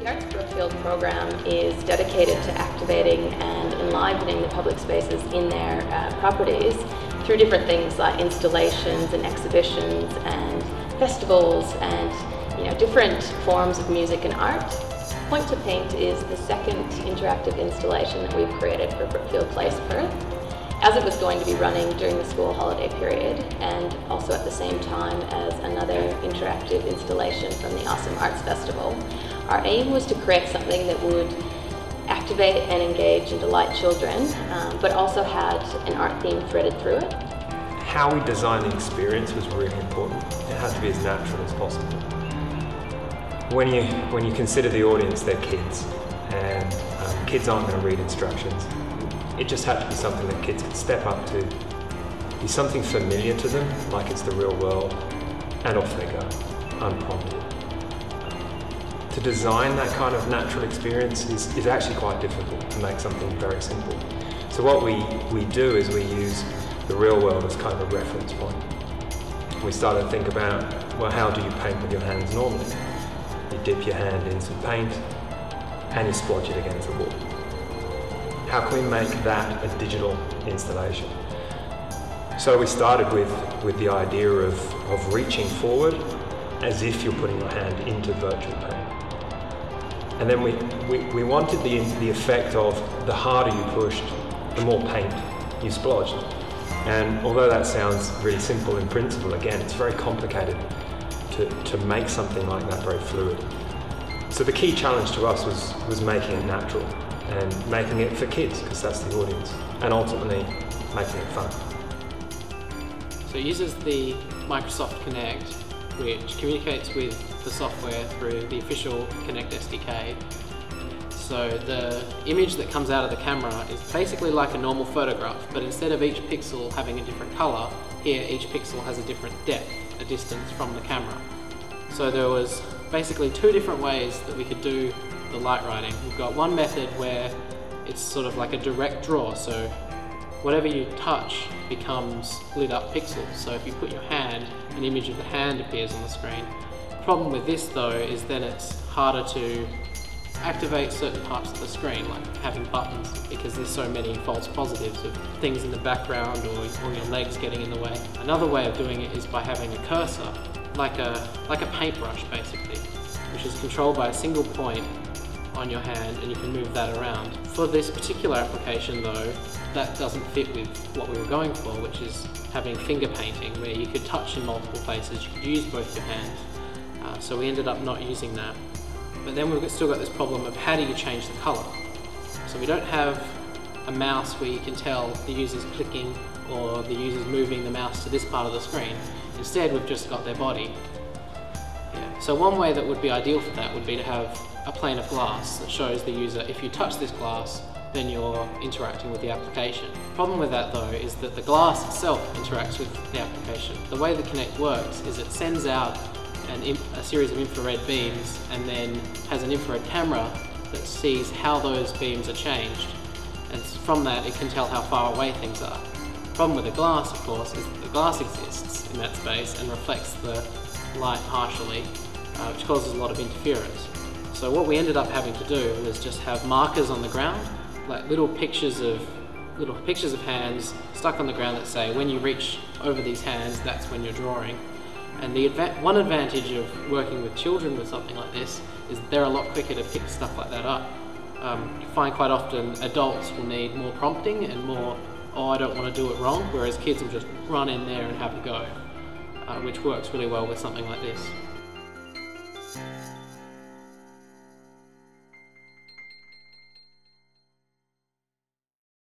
The Arts Brookfield program is dedicated to activating and enlivening the public spaces in their properties through different things like installations and exhibitions and festivals and different forms of music and art. Point to Paint is the second interactive installation that we've created for Brookfield Place, Perth. As it was going to be running during the school holiday period and also at the same time as another interactive installation from the Awesome Arts Festival, our aim was to create something that would activate and engage and delight children, but also had an art theme threaded through it. How we designed the experience was really important. It had to be as natural as possible. When you consider the audience, they're kids, and kids aren't going to read instructions. It just had to be something that kids could step up to, be something familiar to them, like it's the real world, and off they go, unprompted. To design that kind of natural experience is actually quite difficult, to make something very simple. So what we do is we use the real world as kind of a reference point. We started to think about, well, how do you paint with your hands normally? You dip your hand in some paint and you splodge it against the wall. How can we make that a digital installation? So we started with the idea of reaching forward as if you're putting your hand into virtual paint. And then we wanted the effect of the harder you pushed, the more paint you splodged. And although that sounds really simple in principle, again, it's very complicated to make something like that very fluid. So the key challenge to us was making it natural and making it for kids, because that's the audience, and ultimately making it fun. So it uses the Microsoft Kinect, which communicates with the software through the official Kinect SDK. So the image that comes out of the camera is basically like a normal photograph, but instead of each pixel having a different color, here each pixel has a different depth, a distance from the camera. So there was basically two different ways that we could do the light writing. We've got one method where it's sort of like a direct draw, so whatever you touch becomes lit up pixels. So if you put your hand, an image of the hand appears on the screen. The problem with this though is that it's harder to activate certain parts of the screen, like having buttons, because there's so many false positives of things in the background or your legs getting in the way. Another way of doing it is by having a cursor, like a paintbrush basically, which is controlled by a single point on your hand, and you can move that around. For this particular application though, that doesn't fit with what we were going for, which is having finger painting, where you could touch in multiple places, you could use both your hands. So we ended up not using that. But then we've still got this problem of how do you change the colour? So we don't have a mouse where you can tell the user's clicking or the user's moving the mouse to this part of the screen. Instead, we've just got their body. Yeah. So one way that would be ideal for that would be to have a plane of glass that shows the user, if you touch this glass, then you're interacting with the application. The problem with that though is that the glass itself interacts with the application. The way the Kinect works is it sends out a series of infrared beams and then has an infrared camera that sees how those beams are changed, and from that it can tell how far away things are. The problem with the glass, of course, is that the glass exists in that space and reflects the light partially, which causes a lot of interference. So what we ended up having to do was just have markers on the ground, like little pictures of hands stuck on the ground that say when you reach over these hands, that's when you're drawing. And the one advantage of working with children with something like this is that they're a lot quicker to pick stuff like that up. You find quite often adults will need more prompting and more, oh, I don't want to do it wrong, whereas kids will just run in there and have a go, which works really well with something like this.